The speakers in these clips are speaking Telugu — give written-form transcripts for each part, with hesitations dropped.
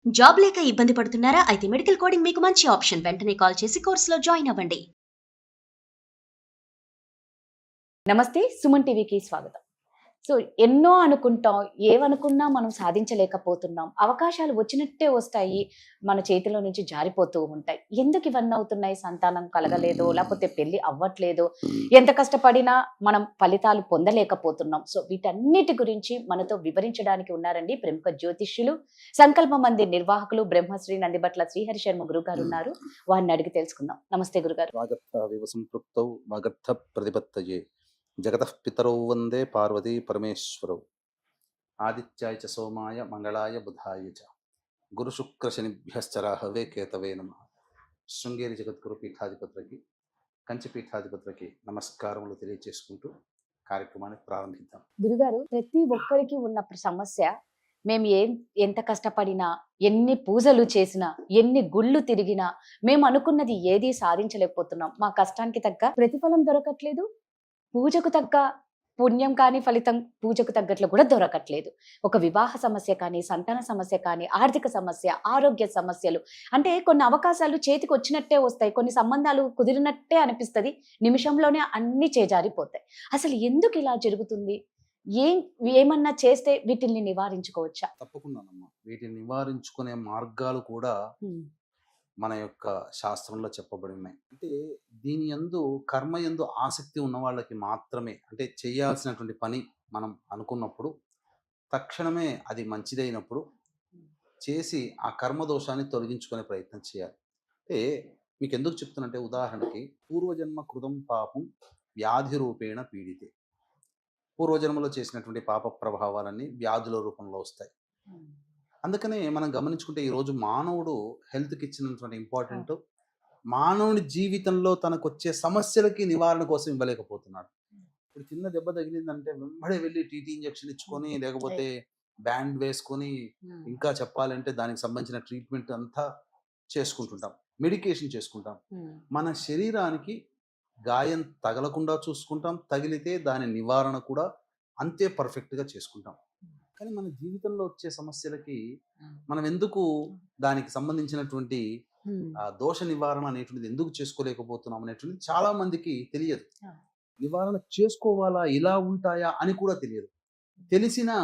జాబ్ లేక ఇబ్బంది పడుతున్నారా? అయితే మెడికల్ కోడింగ్ మీకు మంచి ఆప్షన్. వెంటనే కాల్ చేసి కోర్సులో జాయిన్ అవ్వండి. నమస్తే, సుమన్ టీవీకి స్వాగతం. సో ఎన్నో అనుకుంటాం, ఏవనుకున్నా మనం సాధించలేకపోతున్నాం. అవకాశాలు వచ్చినట్టే వస్తాయి, మన చేతిలో నుంచి జారిపోతూ ఉంటాయి. ఎందుకు ఇవన్నీ అవుతున్నాయి? సంతానం కలగలేదో, లేకపోతే పెళ్లి అవ్వట్లేదో, ఎంత కష్టపడినా మనం ఫలితాలు పొందలేకపోతున్నాం. సో వీటన్నిటి గురించి మనతో వివరించడానికి ఉన్నారండి ప్రముఖ జ్యోతిష్యులు, సంకల్ప మందిర్ నిర్వాహకులు బ్రహ్మశ్రీ నందిబట్ల శ్రీహరి శర్మ గురుగారు ఉన్నారు. వారిని అడిగి తెలుసుకుందాం. నమస్తే గురుగారు. వాగర్థావివ సంపృక్తౌ వాగర్థ ప్రతిపత్తయే జగతః పితరౌ వందే పార్వతీ పరమేశ్వరౌ ఆదిత్యాయ చ సోమాయ మంగళాయ బుధాయ చ గురు శుక్ర శనిభ్యశ్చ రాహవే కేతవే నమః. శృంగేరి జగద్గురు పీఠాధిపతులకి, కంచి పీఠాధిపతులకి నమస్కారములు తెలియజేసుకుంటూ కార్యక్రమాన్ని ప్రారంభిద్దాం. గురుగారు, ప్రతి ఒక్కరికి ఉన్న సమస్య, మేము ఎంత కష్టపడినా, ఎన్ని పూజలు చేసినా, ఎన్ని గుళ్ళు తిరిగినా మేము అనుకున్నది ఏదీ సాధించలేకపోతున్నాం. మా కష్టానికి తగ్గ ప్రతిఫలం దొరకట్లేదు, పూజకు తగ్గ పుణ్యం కానీ ఫలితం పూజకు తగ్గట్లు కూడా దొరకట్లేదు. ఒక వివాహ సమస్య కానీ, సంతాన సమస్య కానీ, ఆర్థిక సమస్య, ఆరోగ్య సమస్యలు, అంటే కొన్ని అవకాశాలు చేతికి వచ్చినట్టే వస్తాయి, కొన్ని సంబంధాలు కుదిరినట్టే అనిపిస్తుంది, నిమిషంలోనే అన్ని చేజారిపోతాయి. అసలు ఎందుకు ఇలా జరుగుతుంది? ఏం ఏమన్నా చేస్తే వీటిల్ని నివారించుకోవచ్చా? తప్పకుండానమ్మా, వీటిని నివారించుకునే మార్గాలు కూడా మన యొక్క శాస్త్రంలో చెప్పబడి ఉన్నాయి. అంటే దీని యందు కర్మ యందు ఆసక్తి ఉన్న వాళ్ళకి మాత్రమే, అంటే చేయాల్సినటువంటి పని మనం అనుకున్నప్పుడు తక్షణమే అది మంచిదైనప్పుడు చేసి ఆ కర్మ దోషాన్ని తొలగించుకునే ప్రయత్నం చేయాలి. అంటే మీకు ఎందుకు చెప్తున్నంటే, ఉదాహరణకి పూర్వజన్మ కృతం పాపం వ్యాధి రూపేణ పీడితే, పూర్వజన్మలో చేసినటువంటి పాప ప్రభావాలన్నీ వ్యాధుల రూపంలో వస్తాయి. అందుకనే మనం గమనించుకుంటే ఈరోజు మానవుడు హెల్త్కి ఇచ్చినటువంటి ఇంపార్టెంట్, మానవుని జీవితంలో తనకు వచ్చే సమస్యలకి నివారణ కోసం ఇవ్వలేకపోతున్నాడు. ఇప్పుడు చిన్న దెబ్బ తగిలిందంటే వెంబడే వెళ్ళి టీటీ ఇంజెక్షన్ ఇచ్చుకొని, లేకపోతే బ్యాండ్ వేసుకొని, ఇంకా చెప్పాలంటే దానికి సంబంధించిన ట్రీట్మెంట్ అంతా చేసుకుంటుంటాం, మెడికేషన్ చేసుకుంటాం. మన శరీరానికి గాయం తగలకుండా చూసుకుంటాం, తగిలితే దాని నివారణ కూడా అంతే పర్ఫెక్ట్గా చేసుకుంటాం. కానీ మన జీవితంలో వచ్చే సమస్యలకి మనం ఎందుకు దానికి సంబంధించినటువంటి దోష నివారణ అనేటువంటిది ఎందుకు చేసుకోలేకపోతున్నాం అనేటువంటిది చాలా మందికి తెలియదు. నివారణ చేసుకోవాలా, ఇలా ఉంటాయా అని కూడా తెలియదు. తెలిసినా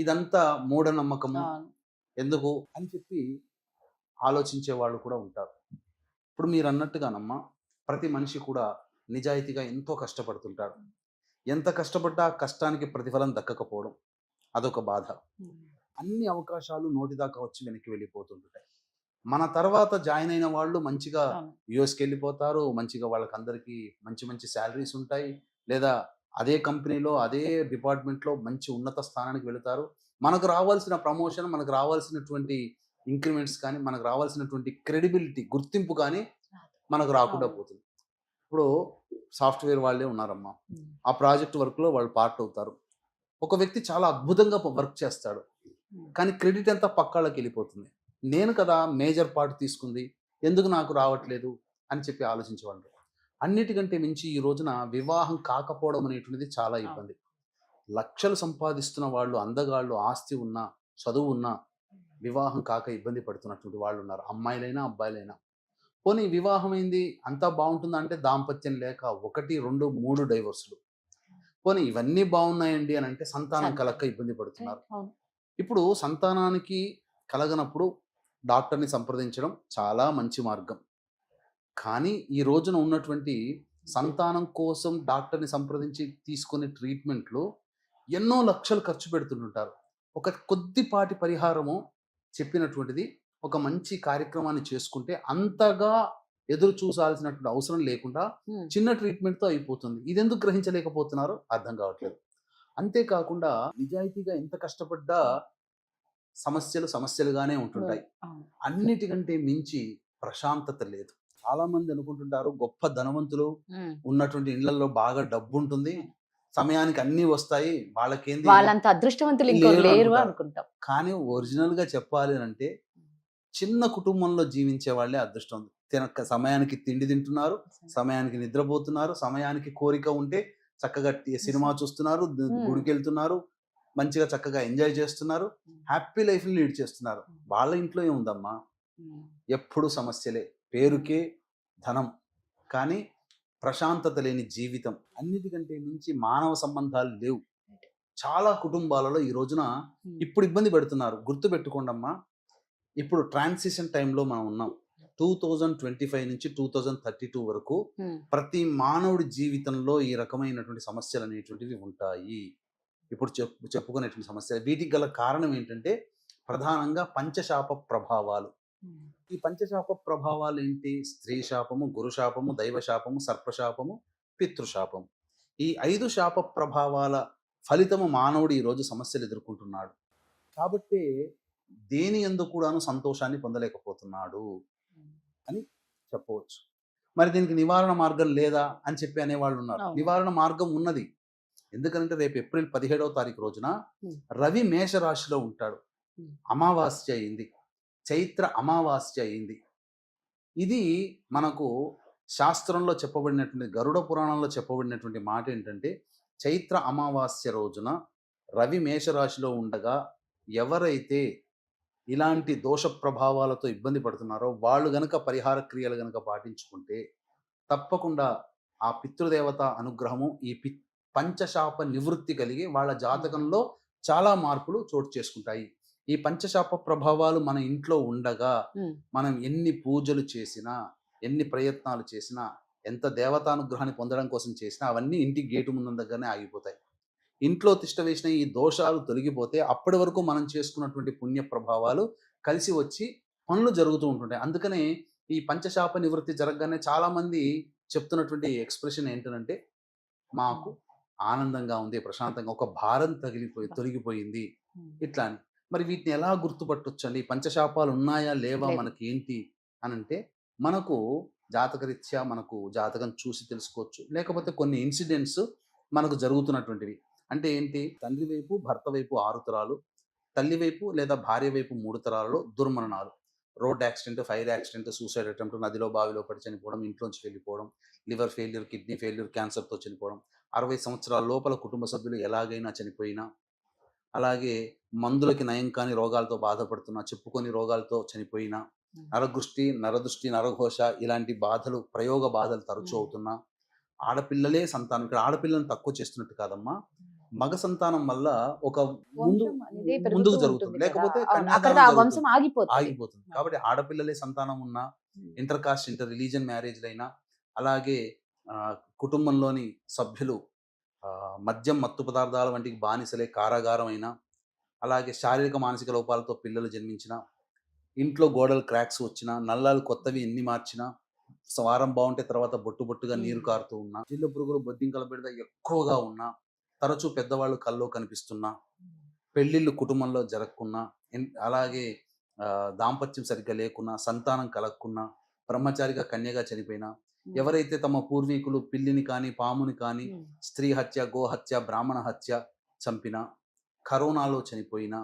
ఇదంతా మూఢనమ్మకము ఎందుకు అని చెప్పి ఆలోచించే వాళ్ళు కూడా ఉంటారు. ఇప్పుడు మీరు అన్నట్టుగానమ్మా, ప్రతి మనిషి కూడా నిజాయితీగా ఎంతో కష్టపడుతుంటాడు. ఎంత కష్టపడ్డా కష్టానికి ప్రతిఫలం దక్కకపోవడం అదొక బాధ. అన్ని అవకాశాలు నోటిదాకా వచ్చి వెనక్కి వెళ్ళిపోతుంటాయి. మన తర్వాత జాయిన్ అయిన వాళ్ళు మంచిగా యుఎస్కి వెళ్ళిపోతారు, మంచిగా వాళ్ళకందరికీ మంచి మంచి శాలరీస్ ఉంటాయి, లేదా అదే కంపెనీలో అదే డిపార్ట్మెంట్లో మంచి ఉన్నత స్థానానికి వెళతారు. మనకు రావాల్సిన ప్రమోషన్, మనకు రావాల్సినటువంటి ఇంక్రిమెంట్స్ కానీ, మనకు రావాల్సినటువంటి క్రెడిబిలిటీ, గుర్తింపు కానీ మనకు రాకుండా పోతుంది. ఇప్పుడు సాఫ్ట్వేర్ వాళ్ళే ఉన్నారమ్మా, ఆ ప్రాజెక్ట్ వర్క్లో వాళ్ళు పార్ట్ అవుతారు. ఒక వ్యక్తి చాలా అద్భుతంగా వర్క్ చేస్తాడు, కానీ క్రెడిట్ అంతా పక్కాళ్ళకి వెళ్ళిపోతుంది. నేను కదా మేజర్ పార్ట్ తీసుకుంది, ఎందుకు నాకు రావట్లేదు అని చెప్పి ఆలోచించేవాళ్ళు. అన్నిటికంటే మించి ఈ రోజున వివాహం కాకపోవడం అనేటువంటిది చాలా ఇబ్బంది. లక్షలు సంపాదిస్తున్న వాళ్ళు, అందగాళ్ళు, ఆస్తి ఉన్నా, చదువు ఉన్నా వివాహం కాక ఇబ్బంది పడుతున్నటువంటి వాళ్ళు ఉన్నారు, అమ్మాయిలైనా అబ్బాయిలైనా. పోనీ వివాహమైంది అంతా బాగుంటుందా అంటే దాంపత్యం లేక 1, 2, 3 డైవర్సులు. పోనీ ఇవన్నీ బాగున్నాయండి అని అంటే సంతానం కలక్క ఇబ్బంది పడుతున్నారు. ఇప్పుడు సంతానానికి కలగనప్పుడు డాక్టర్ని సంప్రదించడం చాలా మంచి మార్గం. కానీ ఈ రోజున ఉన్నటువంటి సంతానం కోసం డాక్టర్ని సంప్రదించి తీసుకునే ట్రీట్మెంట్లు ఎన్నో లక్షలు ఖర్చు పెడుతుంటారు. ఒక కొద్దిపాటి పరిహారము చెప్పినటువంటిది ఒక మంచి కార్యక్రమాన్ని చేసుకుంటే అంతగా ఎదురు చూసాల్సినటువంటి అవసరం లేకుండా చిన్న ట్రీట్మెంట్తో అయిపోతుంది. ఇది ఎందుకు గ్రహించలేకపోతున్నారో అర్థం కావట్లేదు. అంతేకాకుండా నిజాయితీగా ఎంత కష్టపడ్డా సమస్యలుగానే ఉంటుంటాయి. అన్నిటికంటే మించి ప్రశాంతత లేదు. చాలా మంది అనుకుంటుంటారు గొప్ప ధనవంతులు ఉన్నటువంటి ఇళ్లలో బాగా డబ్బు ఉంటుంది, సమయానికి అన్ని వస్తాయి, వాళ్ళకేంది, వాళ్ళంత అదృష్టవంతులు ఇంకోరు లేరు అనుకుంటాం. కానీ ఒరిజినల్ గా చెప్పాలి అంటే చిన్న కుటుంబంలో జీవించే వాళ్ళే అదృష్టం. సమయానికి తిండి తింటున్నారు, సమయానికి నిద్రపోతున్నారు, సమయానికి కోరిక ఉంటే చక్కగా సినిమా చూస్తున్నారు, గుడికి వెళ్తున్నారు, మంచిగా చక్కగా ఎంజాయ్ చేస్తున్నారు, హ్యాపీ లైఫ్ని లీడ్ చేస్తున్నారు. వాళ్ళ ఇంట్లో ఏముందమ్మా, ఎప్పుడు సమస్యలే, పేరుకే ధనం, కానీ ప్రశాంతత లేని జీవితం. అన్నిటికంటే మించి మానవ సంబంధాలు లేవు. చాలా కుటుంబాలలో ఈ రోజున ఇప్పుడు ఇబ్బంది పెడుతున్నారు. గుర్తు పెట్టుకోండమ్మా, ఇప్పుడు ట్రాన్సిషన్ టైంలో మనం ఉన్నాం. 2025 నుంచి 2032 వరకు ప్రతి మానవుడి జీవితంలో ఈ రకమైనటువంటి సమస్యలు అనేటువంటివి ఉంటాయి. ఇప్పుడు చెప్పుకునేటువంటి సమస్య, వీటికి గల కారణం ఏంటంటే ప్రధానంగా పంచశాప ప్రభావాలు. ఈ పంచశాప ప్రభావాలు ఏంటి? స్త్రీ శాపము, గురు శాపము, దైవ శాపము, సర్పశాపము, పితృశాపము. ఈ 5 శాప ప్రభావాల ఫలితము మానవుడు ఈరోజు సమస్యలు ఎదుర్కొంటున్నాడు. కాబట్టి దేని యందు కూడాను సంతోషాన్ని పొందలేకపోతున్నాడు అని చెప్పవచ్చు. మరి దీనికి నివారణ మార్గం లేదా అని చెప్పి అనేవాళ్ళు ఉన్నారు. నివారణ మార్గం ఉన్నది. ఎందుకంటే రేపు ఏప్రిల్ 17వ తారీఖు రోజున రవి మేషరాశిలో ఉంటాడు. అమావాస్య అయింది, చైత్ర అమావాస్య అయింది. ఇది మనకు శాస్త్రంలో చెప్పబడినటువంటి, గరుడ పురాణంలో చెప్పబడినటువంటి మాట ఏంటంటే, చైత్ర అమావాస్య రోజున రవి మేషరాశిలో ఉండగా ఎవరైతే ఇలాంటి దోష ప్రభావాలతో ఇబ్బంది పడుతున్నారో వాళ్ళు గనక పరిహార క్రియలు గనక పాటించుకుంటే తప్పకుండా ఆ పితృదేవత అనుగ్రహము, ఈ పంచశాప నివృత్తి కలిగి వాళ్ళ జాతకంలో చాలా మార్పులు చోటు చేసుకుంటాయి. ఈ పంచశాప ప్రభావాలు మన ఇంట్లో ఉండగా మనం ఎన్ని పూజలు చేసినా, ఎన్ని ప్రయత్నాలు చేసినా, ఎంత దేవతానుగ్రహాన్ని పొందడం కోసం చేసినా అవన్నీ ఇంటి గేటు ముందు దగ్గరనే ఆగిపోతాయి. ఇంట్లో తిష్ట వేసిన ఈ దోషాలు తొలగిపోతే అప్పటి వరకు మనం చేసుకున్నటువంటి పుణ్య ప్రభావాలు కలిసి వచ్చి పనులు జరుగుతూ ఉంటుంటాయి. అందుకనే ఈ పంచశాప నివృత్తి జరగగానే చాలా మంది చెప్తున్నటువంటి ఎక్స్ప్రెషన్ ఏంటంటే, మాకు ఆనందంగా ఉంది, ప్రశాంతంగా, ఒక భారం తొలగిపోయింది ఇట్లా అని. మరి వీటిని ఎలా గుర్తుపట్టొచ్చండి? పంచశాపాలు ఉన్నాయా లేవా మనకి ఏంటి అని అంటే, మనకు జాతకరీత్యా మనకు జాతకం చూసి తెలుసుకోవచ్చు, లేకపోతే కొన్ని ఇన్సిడెంట్స్ మనకు జరుగుతున్నటువంటివి. అంటే ఏంటి? తండ్రి వైపు, భర్త వైపు 6 తరాలు, తల్లి వైపు లేదా భార్య వైపు 3 తరాలలో దుర్మరణాలు, road accident, fire accident, suicide attempt, నదిలో బావిలో పడి చనిపోవడం, ఇంట్లోంచి వెళ్ళిపోవడం, లివర్ ఫెయిల్యూర్, కిడ్నీ ఫెయిల్యూర్, క్యాన్సర్తో చనిపోవడం, 60 సంవత్సరాల లోపల కుటుంబ సభ్యులు ఎలాగైనా చనిపోయినా, అలాగే మందులకి నయం కాని రోగాలతో బాధపడుతున్నా, చెప్పుకొని రోగాలతో చనిపోయినా, నరదృష్టి, నరఘోష ఇలాంటి బాధలు, ప్రయోగ బాధలు తరచూ అవుతున్నా, ఆడపిల్లలే సంతానం, ఇక్కడ ఆడపిల్లను తక్కువ చేస్తున్నట్టు కాదమ్మా, మగ సంతానం వల్ల ఒక ముందుకు జరుగుతుంది, లేకపోతే ఆగిపోతుంది. కాబట్టి ఆడపిల్లలే సంతానం ఉన్నా, ఇంటర్ కాస్ట్, ఇంటర్ రిలీజియన్ మ్యారేజ్లైనా, అలాగే కుటుంబంలోని సభ్యులు మద్యం, మత్తు పదార్థాల వంటికి బానిసలే, కారాగారం అయినా, అలాగే శారీరక మానసిక లోపాలతో పిల్లలు జన్మించిన, ఇంట్లో గోడలు క్రాక్స్ వచ్చినా, నల్లాలు కొత్తవి ఎన్ని మార్చినా, వారం బాగుంటే తర్వాత బొట్టుగా నీరు కారుతూ ఉన్నా, జిల్లు పురుగులు, బొద్దింకల బిడద ఎక్కువగా ఉన్నా, తరచూ పెద్దవాళ్ళు కల్లో కనిపిస్తున్నా, పెళ్ళిళ్ళు కుటుంబంలో జరగకున్నా, అలాగే దాంపత్యం సరిగ్గా లేకున్నా, సంతానం కలగకున్నా, బ్రహ్మచారిగా కన్యగా చనిపోయినా, ఎవరైతే తమ పూర్వీకులు పిల్లిని కానీ, పాముని కానీ, స్త్రీ హత్య, గోహత్య, బ్రాహ్మణ హత్య చంపినా, కరోనాలో చనిపోయినా,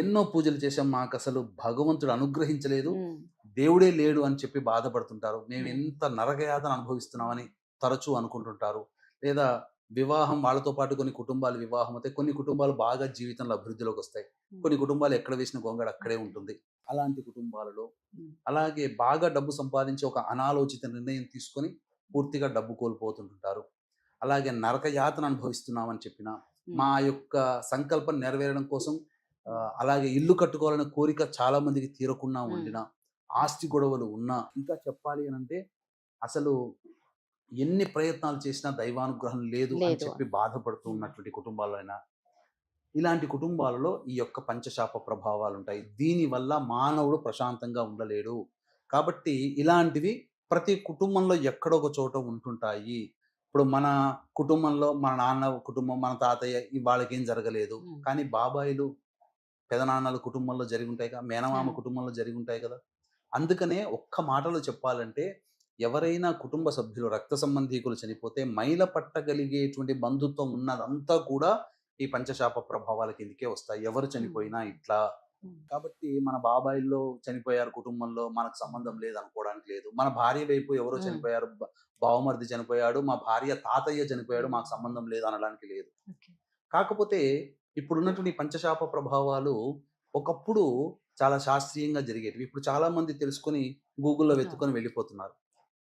ఎన్నో పూజలు చేశాం, మాకు అసలు భగవంతుడు అనుగ్రహించలేదు, దేవుడే లేడు అని చెప్పి బాధపడుతుంటారు, మేము ఎంత నరకయాతన అనుభవిస్తున్నామని తరచూ అనుకుంటుంటారు. లేదా వివాహం, వాళ్ళతో పాటు కొన్ని కుటుంబాలు వివాహం అయితే కొన్ని కుటుంబాలు బాగా జీవితంలో అభివృద్ధిలోకి వస్తాయి, కొన్ని కుటుంబాలు ఎక్కడ వేసిన గొంగడ అక్కడే ఉంటుంది. అలాంటి కుటుంబాలలో, అలాగే బాగా డబ్బు సంపాదించి ఒక అనాలోచిత నిర్ణయం తీసుకొని పూర్తిగా డబ్బు కోల్పోతుంటారు. అలాగే నరకయాతన అనుభవిస్తున్నామని చెప్పిన, మా యొక్క సంకల్పం నెరవేరడం కోసం, అలాగే ఇల్లు కట్టుకోవాలనే కోరిక చాలా మందికి తీరకుండా ఉండిన, ఆస్తి గొడవలు ఉన్నా, ఇంకా చెప్పాలి అని అంటే అసలు ఎన్ని ప్రయత్నాలు చేసినా దైవానుగ్రహం లేదు అని చెప్పి బాధపడుతూ ఉన్నటువంటి కుటుంబాలైనా, ఇలాంటి కుటుంబాలలో ఈ యొక్క పంచశాప ప్రభావాలు ఉంటాయి. దీనివల్ల మానవుడు ప్రశాంతంగా ఉండలేడు. కాబట్టి ఇలాంటివి ప్రతి కుటుంబంలో ఎక్కడో ఒక చోట ఉంటుంటాయి. ఇప్పుడు మన కుటుంబంలో మన నాన్న కుటుంబం, మన తాతయ్య వాళ్ళకేం జరగలేదు, కానీ బాబాయిలు, పెదనాన్నల కుటుంబంలో జరిగి ఉంటాయి కదా, మేనమామ కుటుంబంలో జరిగి ఉంటాయి కదా. అందుకనే ఒక్క మాటలో చెప్పాలంటే, ఎవరైనా కుటుంబ సభ్యులు, రక్త సంబంధీకులు చనిపోతే మైల పట్టగలిగేటువంటి బంధుత్వం ఉన్నదంతా కూడా ఈ పంచశాప ప్రభావాల కిందకే వస్తాయి. ఎవరు చనిపోయినా ఇట్లా. కాబట్టి మన బాబాయిల్లో చనిపోయారు కుటుంబంలో, మనకు సంబంధం లేదు అనుకోవడానికి లేదు. మన భార్య వైపు ఎవరో చనిపోయారు, బావమరిది చనిపోయాడు, మా భార్య తాతయ్య చనిపోయాడు, మాకు సంబంధం లేదు అనడానికి లేదు. కాకపోతే ఇప్పుడున్నటువంటి ఈ పంచశాప ప్రభావాలు ఒకప్పుడు చాలా శాస్త్రీయంగా జరిగేటివి. ఇప్పుడు చాలా మంది తెలుసుకొని గూగుల్‌లో వెతుక్కొని వెళ్ళిపోతున్నారు.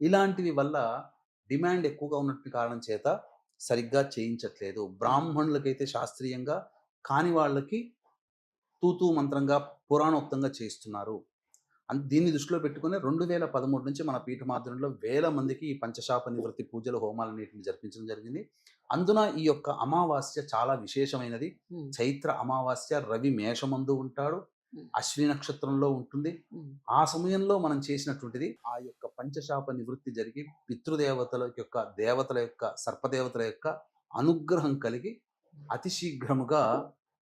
ఇలాంటివి వల్ల డిమాండ్ ఎక్కువగా ఉన్నటువంటి కారణం చేత సరిగ్గా చేయించట్లేదు. బ్రాహ్మణులకైతే శాస్త్రీయంగా, కాని వాళ్ళకి తూతూ మంత్రంగా, పురాణోక్తంగా చేయిస్తున్నారు. దీన్ని దృష్టిలో పెట్టుకొని 2013 నుంచి మన పీఠమాధ్వర్యంలో వేల మందికి ఈ పంచశాప నివృత్తి పూజలు, హోమాలన్నిటిని జరిపించడం జరిగింది. అందున ఈ యొక్క అమావాస్య చాలా విశేషమైనది. చైత్ర అమావాస్య రవి మేషమందు ఉంటాడు. అశ్విని నక్షత్రంలో ఉంటుంది. ఆ సమయంలో మనం చేసినటువంటిది ఆ యొక్క పంచశాప నివృత్తి జరిగి దేవతల యొక్క సర్పదేవతల యొక్క అనుగ్రహం కలిగి అతి శీఘ్రముగా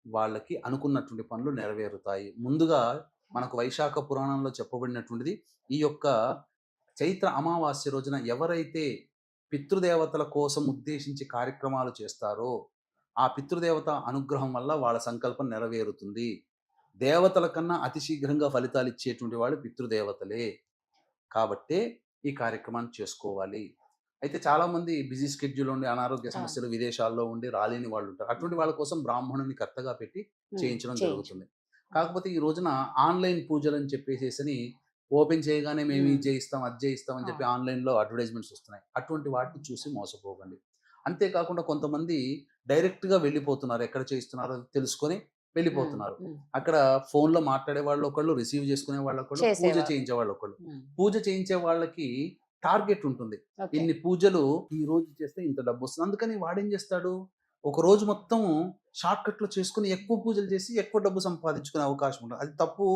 వాళ్ళకి అనుకున్నటువంటి పనులు నెరవేరుతాయి. ముందుగా మనకు వైశాఖ పురాణంలో చెప్పబడినటువంటిది ఈ యొక్క చైత్ర అమావాస్య రోజున ఎవరైతే పితృదేవతల కోసం ఉద్దేశించి కార్యక్రమాలు చేస్తారో ఆ పితృదేవత అనుగ్రహం వల్ల వాళ్ళ సంకల్పం నెరవేరుతుంది. దేవతల కన్నా అతి శీఘ్రంగా ఫలితాలు ఇచ్చేటువంటి వాళ్ళు పితృదేవతలే. కాబట్టే ఈ కార్యక్రమాన్ని చేసుకోవాలి. అయితే చాలా మంది బిజీ షెడ్యూల్ ఉండి అనారోగ్య సమస్యలు విదేశాల్లో ఉండి రాలేని వాళ్ళు ఉంటారు. అటువంటి వాళ్ళ కోసం బ్రాహ్మణుని కర్తగా పెట్టి చేయించడం జరుగుతుంది. కాకపోతే ఈ రోజున ఆన్లైన్ పూజలు అని చెప్పేసేసి ఓపెన్ చేయగానే మేము ఇది చేయిస్తాం, అది చేయిస్తాం అని చెప్పి ఆన్లైన్లో అడ్వర్టైజ్మెంట్స్ వస్తున్నాయి. అటువంటి వాటిని చూసి మోసపోకండి. అంతేకాకుండా కొంతమంది డైరెక్ట్గా వెళ్ళిపోతున్నారు. ఎక్కడ చేయిస్తున్నారో తెలుసుకొని వెళ్ళిపోతున్నారు. అక్కడ ఫోన్లో మాట్లాడే వాళ్ళు ఒకళ్ళు, రిసీవ్ చేసుకునే వాళ్ళు ఒకళ్ళు, పూజ చేయించే వాళ్ళు ఒకళ్ళు. పూజ చేయించే వాళ్ళకి టార్గెట్ ఉంటుంది. ఇన్ని పూజలు ఈ రోజు చేస్తే ఇంత డబ్బు వస్తుంది. అందుకని వాడేం చేస్తాడు, ఒక రోజు మొత్తం షార్ట్ కట్ లో చేసుకుని ఎక్కువ పూజలు చేసి ఎక్కువ డబ్బు సంపాదించుకునే అవకాశం ఉంటుంది. అది తప్పు,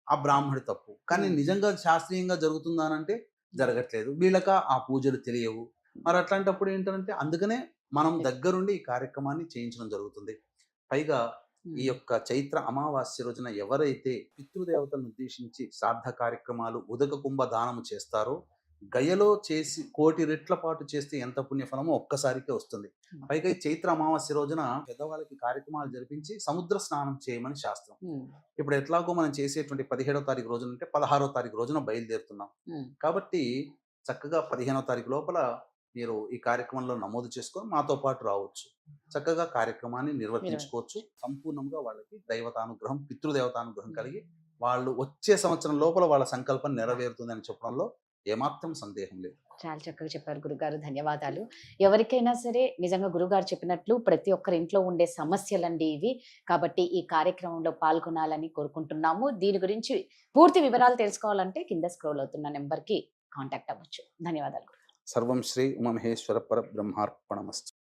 ఆ బ్రాహ్మడి తప్పు. కానీ నిజంగా శాస్త్రీయంగా జరుగుతుందా అని అంటే జరగట్లేదు. వీళ్ళక ఆ పూజలు తెలియవు. మరి అట్లాంటప్పుడు ఏంటంటే అందుకనే మనం దగ్గరుండి ఈ కార్యక్రమాన్ని చేయించడం జరుగుతుంది. పైగా ఈ యొక్క చైత్ర అమావాస్య రోజున ఎవరైతే పితృదేవతలను ఉద్దేశించి శ్రాద్ధ కార్యక్రమాలు, ఉదక కుంభ దానము చేస్తారో గయలో చేసి 1,000,000 రెట్ల పాటు చేస్తే ఎంత పుణ్యఫలమో ఒక్కసారికే వస్తుంది. పైగా ఈ చైత్ర అమావాస్య రోజున పెద్దవాళ్ళకి కార్యక్రమాలు జరిపించి సముద్ర స్నానం చేయమని శాస్త్రం. ఇప్పుడు ఎట్లాగో మనం చేసేటువంటి 17వ తారీఖు రోజున అంటే 16వ తారీఖు రోజున బయలుదేరుతున్నాం. కాబట్టి చక్కగా 15వ తారీఖు లోపల మీరు ఈ కార్యక్రమంలో నమోదు చేసుకొని మాతో పాటు రావచ్చు. చక్కగా కార్యక్రమాన్ని నిర్వర్తించుకోవచ్చు. సంపూర్ణంగా వాళ్ళకి దైవతానుగ్రహం, పితృదేవతానుగ్రహం కలిగి వాళ్ళు వచ్చే సంవత్సరం లోపల వాళ్ళ సంకల్పం నెరవేరుతుందని చెప్పడంలో ఏమాత్రం సందేహం లేదు. చాలా చక్కగా చెప్పారు గురుగారు, ధన్యవాదాలు. ఎవరికైనా సరే నిజంగా గురుగారు చెప్పినట్లు ప్రతి ఒక్కరి ఇంట్లో ఉండే సమస్యలండి ఇవి. కాబట్టి ఈ కార్యక్రమంలో పాల్గొనాలని కోరుకుంటున్నాము. దీని గురించి పూర్తి వివరాలు తెలుసుకోవాలంటే కింద స్క్రోల్ అవుతున్న నెంబర్కి కాంటాక్ట్ అవ్వచ్చు. ధన్యవాదాలు. సర్వం శ్రీ ఉమామహేశ్వర పరబ్రహ్మార్పణమస్తు.